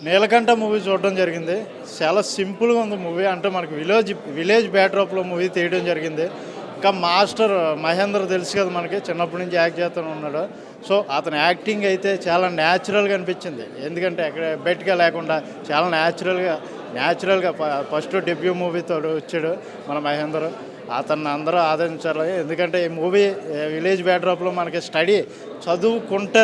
Neelakantha movie చూడడం జరిగింది. చాలా సింపుల్గా ఉంది మూవీ. అంటే మనకు విలేజ్ బ్యాక్డ్రాప్లో మూవీ తీయడం జరిగింది. ఇంకా మాస్టర్ మహేంద్ర తెలుసు కదా మనకి, చిన్నప్పటి నుంచి యాక్ట్ చేస్తూనే ఉన్నాడు. సో అతని యాక్టింగ్ అయితే చాలా న్యాచురల్గా అనిపించింది. ఎందుకంటే ఎక్కడ బెట్గా లేకుండా చాలా న్యాచురల్గా ఫస్ట్ డెబ్యూ మూవీతో వచ్చాడు మన మహేంద్ర. అతన్ని అందరూ ఆదరించాలి. ఎందుకంటే ఈ మూవీ విలేజ్ బ్యాక్డ్రాప్లో మనకి చదువుకుంటే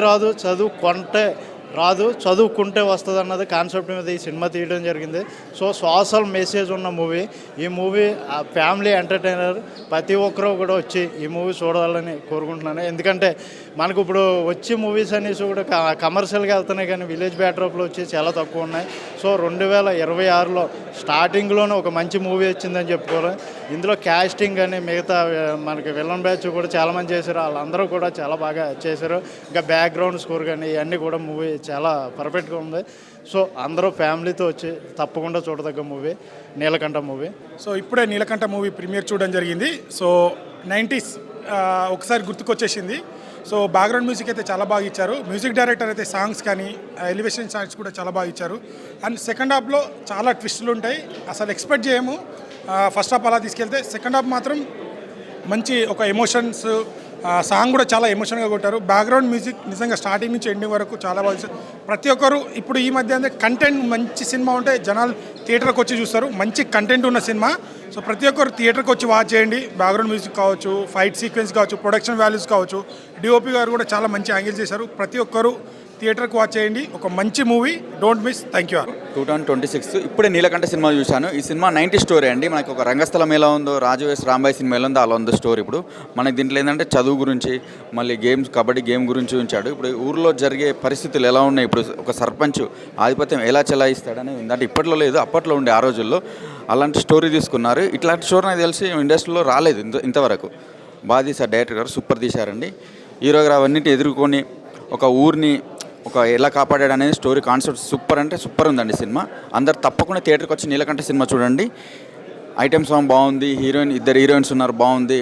రాదు, చదువుకుంటే వస్తుంది అన్నది కాన్సెప్ట్ మీద ఈ సినిమా తీయడం జరిగింది. సో సోషల్ మెసేజ్ ఉన్న మూవీ. ఈ మూవీ ఫ్యామిలీ ఎంటర్టైనర్, ప్రతి ఒక్కరూ కూడా వచ్చి ఈ మూవీ చూడాలని కోరుకుంటున్నాను. ఎందుకంటే మనకు ఇప్పుడు వచ్చే మూవీస్ అనేసి కూడా కమర్షియల్గా వెళ్తున్నాయి, కానీ విలేజ్ బ్యాక్డ్రాప్లో వచ్చి చాలా తక్కువ ఉన్నాయి. సో 2026లో స్టార్టింగ్లోనే ఒక మంచి మూవీ వచ్చిందని చెప్పుకోవాలి. ఇందులో క్యాస్టింగ్ అని మిగతా మనకి విలన్ బ్యాచ్ కూడా చాలామంది చేశారు. వాళ్ళందరూ కూడా చాలా బాగా చేశారు. ఇంకా బ్యాక్గ్రౌండ్ స్కోర్ కానీ ఇవన్నీ కూడా మూవీ చాలా పర్ఫెక్ట్గా ఉంది. సో అందరూ ఫ్యామిలీతో వచ్చి తప్పకుండా చూడదగ్గ మూవీ నీలకంఠ మూవీ. సో ఇప్పుడే నీలకంఠ మూవీ ప్రీమియర్ చూడడం జరిగింది. సో 90s ఒకసారి గుర్తుకొచ్చేసింది. సో బ్యాక్గ్రౌండ్ మ్యూజిక్ అయితే చాలా బాగా ఇచ్చారు. మ్యూజిక్ డైరెక్టర్ అయితే సాంగ్స్ కానీ ఎలివేషన్ సాంగ్స్ కూడా చాలా బాగా ఇచ్చారు. అండ్ సెకండ్ హాఫ్లో చాలా ట్విస్టులు ఉంటాయి, అసలు ఎక్స్పెక్ట్ చేయము. ఫస్ట్ హాఫ్ అలా తీసుకెళ్తే సెకండ్ హాఫ్ మాత్రం మంచి ఒక ఎమోషన్స్, సాంగ్ కూడా చాలా ఎమోషన్గా కొట్టారు. బ్యాక్గ్రౌండ్ మ్యూజిక్ నిజంగా స్టార్టింగ్ నుంచి ఎండింగ్ వరకు చాలా బాగా. ప్రతి ఒక్కరు ఇప్పుడు ఈ మధ్య అంటే కంటెంట్ మంచి సినిమా ఉంటే జనాలు థియేటర్కి వచ్చి చూస్తారు. మంచి కంటెంట్ ఉన్న సినిమా. సో ప్రతి ఒక్కరు థియేటర్కి వచ్చి వాచ్ చేయండి. బ్యాక్గ్రౌండ్ మ్యూజిక్ కావచ్చు, ఫైట్ సీక్వెన్స్ కావచ్చు, ప్రొడక్షన్ వాల్యూస్ కావచ్చు, డిఓపి గారు కూడా చాలా మంచి యాంగిల్ చేశారు. ప్రతి ఒక్కరు థియేటర్కి వాచ్ చేయండి. ఒక మంచి movie, don't miss. Thank you. 2026 ఇప్పుడే నీలకంఠ సినిమా చూశాను. ఈ సినిమా 90 స్టోరీ అండి. మనకు ఒక రంగస్థలం ఎలా ఉందో, రాజు ఎస్ రాంబాయ్ సినిమా ఎలా ఉందో అలా ఉంది స్టోరీ. ఇప్పుడు మనకి దీంట్లో ఏంటంటే చదువు గురించి, మళ్ళీ గేమ్స్, కబడ్డీ గేమ్ గురించి ఉంచాడు. ఇప్పుడు ఊరిలో జరిగే పరిస్థితులు ఎలా ఉన్నాయి, ఇప్పుడు ఒక సర్పంచ్ ఆధిపత్యం ఎలా చెలాయిస్తాడని ఉంది. అంటే ఇప్పట్లో లేదు, అప్పట్లో ఉండే ఆ రోజుల్లో. అలాంటి స్టోరీ తీసుకున్నారు. ఇట్లాంటి స్టోరీ నాకు తెలిసి ఇండస్ట్రీలో రాలేదు ఇంతవరకు. బాగా తీశారు డైరెక్టర్ గారు, సూపర్ తీశారండి. హీరో గారు అవన్నిటిని ఎదుర్కొని ఒక ఊరిని ఎలా కాపాడాడు అనేది స్టోరీ కాన్సెప్ట్ సూపర్ అంటే సూపర్ ఉందండి సినిమా. అందరు తప్పకుండా థియేటర్కి వచ్చి నీలకంఠ సినిమా చూడండి. ఐటెమ్ సాంగ్ బాగుంది, ఇద్దరు హీరోయిన్స్ ఉన్నారు, బాగుంది,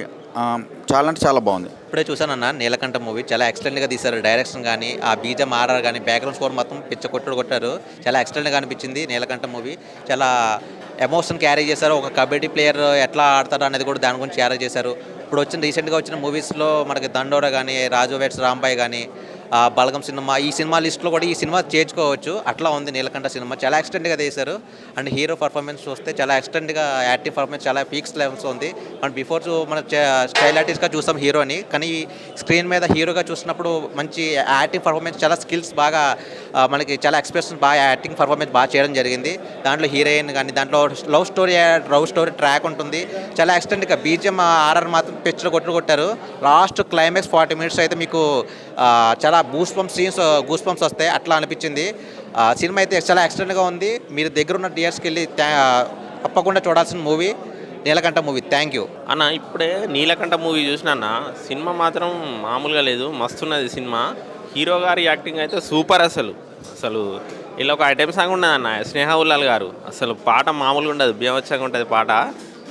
చాలా అంటే చాలా బాగుంది. ఇప్పుడే చూసానన్న నీలకంఠ మూవీ. చాలా ఎక్సలెంట్గా తీశారు. డైరెక్షన్ కానీ, ఆ బీజం ఆర్ఆర్ కానీ, బ్యాక్గ్రౌండ్ స్కోర్ మొత్తం కొట్టారు. చాలా ఎక్సలెంట్గా అనిపించింది నీలకంఠ మూవీ. చాలా ఎమోషన్ క్యారీ చేశారు. ఒక కబడ్డీ ప్లేయర్ ఎట్లా ఆడతారు అనేది కూడా దాని గురించి క్యారీ చేశారు. ఇప్పుడు రీసెంట్గా వచ్చిన మూవీస్లో మనకి దండోరా కానీ, రాజు వెట్స్ రాంబాయ్ కానీ, బలగం సినిమా, ఈ సినిమా లిస్ట్లో కూడా ఈ సినిమా చేర్చుకోవచ్చు. అట్లా ఉంది నీలకంఠ సినిమా. చాలా ఎక్స్టెంట్గా తీశారు. అండ్ హీరో పర్ఫార్మెన్స్ చూస్తే చాలా ఎక్స్టెంట్గా యాక్టివ్ పర్ఫార్మెన్స్ చాలా పీక్స్ లెవెల్స్ ఉంది. అండ్ బిఫోర్ మన స్టైల్ ఆర్టిస్ట్గా చూస్తాం హీరోని, కానీ స్క్రీన్ మీద హీరోగా చూసినప్పుడు మంచి యాక్టింగ్ పర్ఫార్మెన్స్, చాలా స్కిల్స్ బాగా మనకి చాలా ఎక్స్ప్రెషన్ బాగా యాక్టింగ్ పర్ఫార్మెన్స్ బాగా చేయడం జరిగింది. దాంట్లో హీరోయిన్ కానీ, దాంట్లో లవ్ స్టోరీ ట్రాక్ ఉంటుంది. చాలా ఎక్స్టెంట్గా బీజిఎం ఆర్ఆర్ మాత్రం పిక్చర్ కొట్టారు. లాస్ట్ క్లైమాక్స్ 40 minutes అయితే మీకు చాలా గూస్ బంప్స్ వస్తాయి. అట్లా అనిపించింది. సినిమా అయితే చాలా ఎక్స్టెంట్గా ఉంది. మీరు దగ్గర ఉన్న థియేటర్స్కి వెళ్ళి తప్పకుండా చూడాల్సిన movie Neelakanta movie. Thank you అన్న. ఇప్పుడే నీలకంఠ మూవీ చూసినా, సినిమా మాత్రం మామూలుగా లేదు, మస్తున్నది సినిమా. హీరో గారి యాక్టింగ్ అయితే సూపర్. అసలు ఇలా ఒక ఐటెం సాంగ్ ఉన్నది అన్న, స్నేహ ఉల్లాల్ గారు. అసలు పాట మామూలుగా ఉండదు, బీభత్సంగా ఉంటుంది పాట.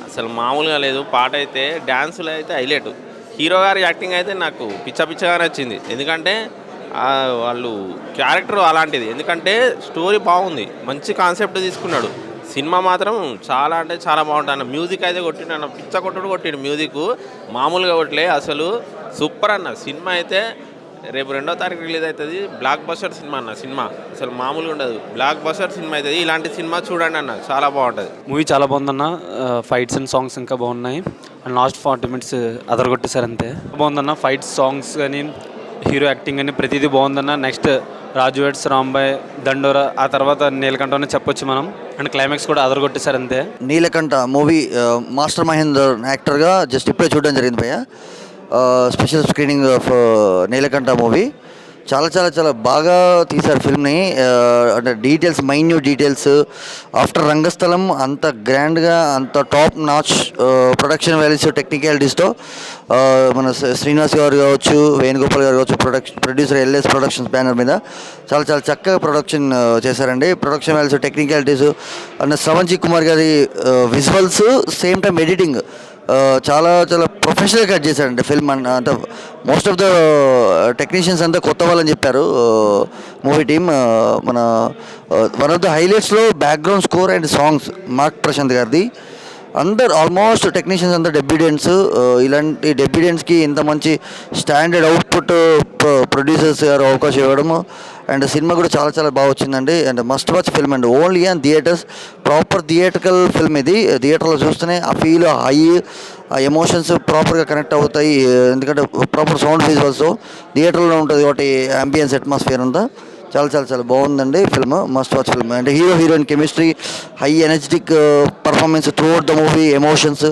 అసలు మామూలుగా లేదు పాట అయితే. డ్యాన్సులు అయితే హైలైట్. హీరో గారి యాక్టింగ్ అయితే నాకు పిచ్చగా నచ్చింది. ఎందుకంటే వాళ్ళు క్యారెక్టర్ అలాంటిది. ఎందుకంటే స్టోరీ బాగుంది, మంచి కాన్సెప్ట్ తీసుకున్నాడు. సినిమా మాత్రం చాలా అంటే చాలా బాగుంటుంది అన్న. మ్యూజిక్ అయితే కొట్టిండు, పిచ్చ కొట్టిండు మ్యూజిక్, మామూలుగా కొట్టలే. అసలు సూపర్ అన్న. సినిమా అయితే రేపు 2వ తారీఖు రిలీజ్ అవుతుంది. బ్లాక్ బస్టర్ సినిమా అన్న. సినిమా అసలు మామూలుగా ఉండదు, బ్లాక్ బస్టర్ సినిమా అవుతుంది. ఇలాంటి సినిమా చూడండి అన్న, చాలా బాగుంటుంది. మూవీ చాలా బాగుందన్న. ఫైట్స్ అండ్ సాంగ్స్ ఇంకా బాగున్నాయి. అండ్ లాస్ట్ 40 minutes అదరగొట్టేశారు అంతే. బాగుందన్న. ఫైట్స్, సాంగ్స్ కానీ, హీరో యాక్టింగ్ కానీ ప్రతిదీ బాగుందన్న. నెక్స్ట్ రాజు వెట్స్ రాంబాయ్, దండోరా, ఆ తర్వాత నీలకంఠ అని చెప్పొచ్చు మనం. అండ్ క్లైమాక్స్ కూడా అదరగొట్టేశారు అంతే. నీలకంఠ మూవీ మాస్టర్ మహేందర్ యాక్టర్గా జస్ట్ ఇప్పుడే చూడడం జరిగింది భయ్య. Special screening of Neelakantha movie. చాలా చాలా చాలా బాగా తీశారు ఫిల్మ్ని. అంటే details, minute details. After Rangasthalam అంత గ్రాండ్గా, అంత టాప్ నాచ్ ప్రొడక్షన్ వాల్యూస్, టెక్నికాలిటీస్తో మన శ్రీనివాస్ గారు కావచ్చు, వేణుగోపాల్ గారు కావచ్చు, ప్రొడ్యూసర్ ఎల్ఎస్ ప్రొడక్షన్స్ బ్యానర్ మీద చాలా చాలా చక్కగా ప్రొడక్షన్ చేశారండి. Production values, technicalities, and Shravan G Kumar గారి విజువల్స్, సేమ్ టైం ఎడిటింగ్ చాలా చాలా ప్రొఫెషనల్ కట్ చేశాడండి ఫిల్మ్. అంటే మోస్ట్ ఆఫ్ ద టెక్నీషియన్స్ అంతా కొత్త వాళ్ళని చెప్పారు మూవీ టీమ్. మన వన్ ఆఫ్ ద హైలైట్స్లో background score and songs Mark Prashanth గారిది. అందరు ఆల్మోస్ట్ టెక్నీషియన్స్ అంతా డెబ్యూటెంట్స్. ఇలాంటి డెబ్యూటెంట్స్కి ఇంత మంచి స్టాండర్డ్ అవుట్పుట్ ప్రొడ్యూసర్స్ గారు అవకాశం ఇవ్వడం అండ్ సినిమా కూడా చాలా చాలా బాగా వచ్చిందండి. అండ్ మస్ట్ వాచ్ ఫిల్మ్ అండి, only and theatres. Proper theatrical film ఇది. థియేటర్లో చూస్తేనే ఆ ఫీల్, హై, ఆ ఎమోషన్స్ ప్రాపర్గా కనెక్ట్ అవుతాయి. ఎందుకంటే ప్రాపర్ సౌండ్ విజువల్స్ థియేటర్లో ఉంటుంది కాబట్టి అంబియన్స్ అట్మాస్ఫియర్ అంతా చాలా చాలా చాలా బాగుందండి ఫిల్మ్. Must watch film. అంటే hero heroine chemistry, high energetic performance throughout the movie, emotions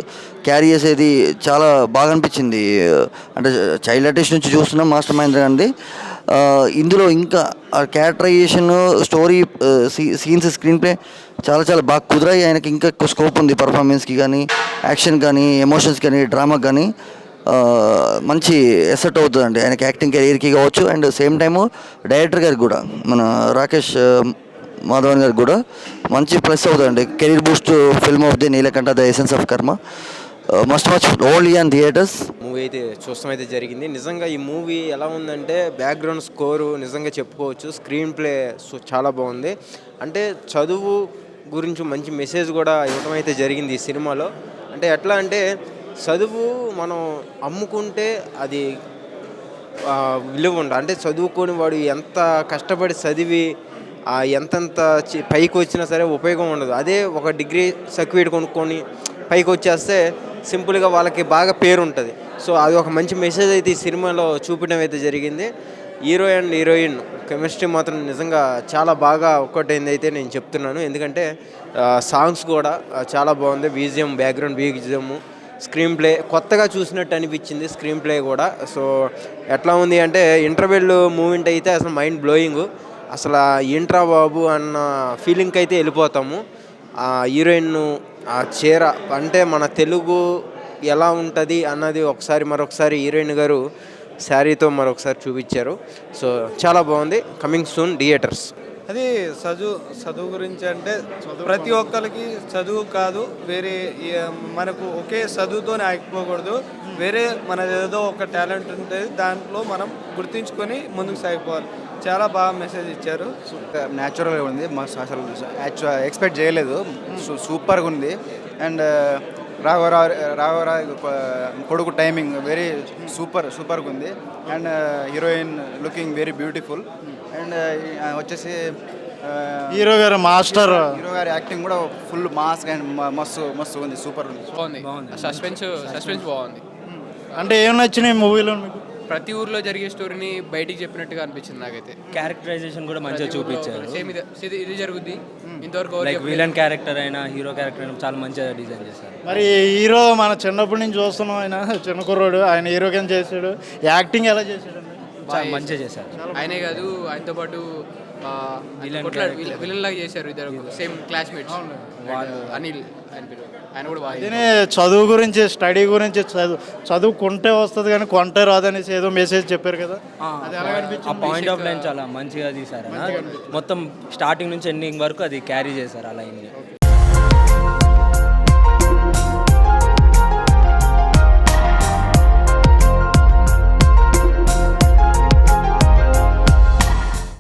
carry చేసేది చాలా బాగా అనిపించింది. అంటే చైల్డ్ ఆర్టిస్ట్ నుంచి చూస్తున్నాం మాస్టర్ మహేంద్ర గారిది. ఇందులో ఇంకా characterisation, story, scenes, screenplay చాలా చాలా బాగా కుదిరాయి. ఆయనకి ఇంకా ఎక్కువ స్కోప్ ఉంది పర్ఫార్మెన్స్కి కానీ, యాక్షన్ కానీ, ఎమోషన్స్ కానీ, డ్రామాకి కానీ. మంచి ఎసెట్ అవుతుందండి ఆయనకి యాక్టింగ్ కెరీర్కి కావచ్చు. అండ్ సేమ్ టైము డైరెక్టర్ గారికి కూడా, మన రాకేష్ మాధవన్ గారికి కూడా మంచి ప్లస్ అవుతుందండి. Career boost film of the Neelakantha, the essence of Karma. Must watch only on theatres. Movie అయితే చూడటం అయితే జరిగింది. నిజంగా ఈ మూవీ ఎలా ఉందంటే బ్యాక్గ్రౌండ్ స్కోరు నిజంగా చెప్పుకోవచ్చు. స్క్రీన్ ప్లే చాలా బాగుంది. అంటే చదువు గురించి మంచి మెసేజ్ కూడా ఇవ్వడం అయితే జరిగింది ఈ సినిమాలో. అంటే ఎట్లా అంటే చదువు మనం అమ్ముకుంటే అది విలువ ఉండదు. అంటే చదువుకొని వాడు ఎంత కష్టపడి చదివి ఎంతంత పైకి వచ్చినా సరే ఉపయోగం ఉండదు. అదే ఒక డిగ్రీ సర్టిఫికేట్ కొనుక్కొని పైకి వచ్చేస్తే సింపుల్గా వాళ్ళకి బాగా పేరు ఉంటుంది. సో అది ఒక మంచి మెసేజ్ అయితే ఈ సినిమాలో చూపించడం అయితే జరిగింది. హీరో అండ్ హీరోయిన్ కెమిస్ట్రీ మాత్రం నిజంగా చాలా బాగా ఒక్కటైంది అయితే నేను చెప్తున్నాను. ఎందుకంటే సాంగ్స్ కూడా చాలా బాగుంది. BGM, background BGM, screen play కొత్తగా చూసినట్టు అనిపించింది. స్క్రీన్ ప్లే కూడా సో ఎట్లా ఉంది అంటే ఇంటర్వెల్ మూమెంట్ అయితే అసలు మైండ్ బ్లోయింగ్. అసలు ఏంట్రా బాబు అన్న ఫీలింగ్కి అయితే వెళ్ళిపోతాము. ఆ హీరోయిన్ ఆ చీర అంటే మన తెలుగు ఎలా ఉంటుంది అన్నది మరొకసారి హీరోయిన్ గారు శారీతో మరొకసారి చూపించారు. సో చాలా బాగుంది. Coming soon theatres. అది చదువు గురించి అంటే ప్రతి ఒక్కరికి చదువు కాదు, వేరే మనకు ఒకే చదువుతోనే ఆగిపోకూడదు. వేరే మన ఏదో ఒక టాలెంట్ ఉంటుంది, దాంట్లో మనం గుర్తించుకొని ముందుకు సాగిపోవాలి. చాలా బాగా మెసేజ్ ఇచ్చారు. న్యాచురల్గా ఉంది. అసలు ఎక్స్పెక్ట్ చేయలేదు. సూపర్గా ఉంది. అండ్ రాఘవరావు కొడుకు టైమింగ్ వెరీ సూపర్గా ఉంది. And heroine looking very beautiful. And వచ్చేసి హీరో గారు మాస్టర్, హీరో గారి యాక్టింగ్ కూడా ఫుల్ మాస్ అండ్ మస్తు ఉంది. సూపర్ ఉంది. సస్పెన్స్ బాగుంది. అంటే ఏం నచ్చినాయి మూవీలో మీకు? ప్రతి ఊర్లో జరిగే స్టోరీని బయటికి చెప్పినట్టుగా అనిపించింది నాకైతే. క్యారెక్టరైజేషన్ కూడా మంచిగా చూపించారు. సేమ్ ఇది జరుగుద్ది. ఇంతవరకు లైక్ విలన్ క్యారెక్టర్ అయినా, హీరో క్యారెక్టర్ అయినా చాలా మంచిగా డిజైన్ చేశారు. మరి హీరో మన చిన్నప్పటి నుంచి చూస్తున్నాం, ఆయన చిన్న కుర్రోడు, ఆయన హీరో కింద చేశాడు. యాక్టింగ్ ఎలా చేశాడు? మంచిగా చేశారు. ఆయనే కాదు, ఆయనతో పాటు విలన్ లాగా చేశారు ఇద్దరు సేమ్ క్లాస్మేట్స్. అనిల్ ఆయన పేరు, ఆయన కూడా బాగా. అదే చదువు గురించి, స్టడీ గురించి, చదువుకుంటే వస్తుంది కానీ కొంటే రాదనేసి ఏదో మెసేజ్ చెప్పారు కదా, ఆ పాయింట్ ఆఫ్ లైన్ చాలా మంచిగా తీశారు. మొత్తం స్టార్టింగ్ నుంచి ఎండింగ్ వరకు అది క్యారీ చేశారు ఆ లైన్.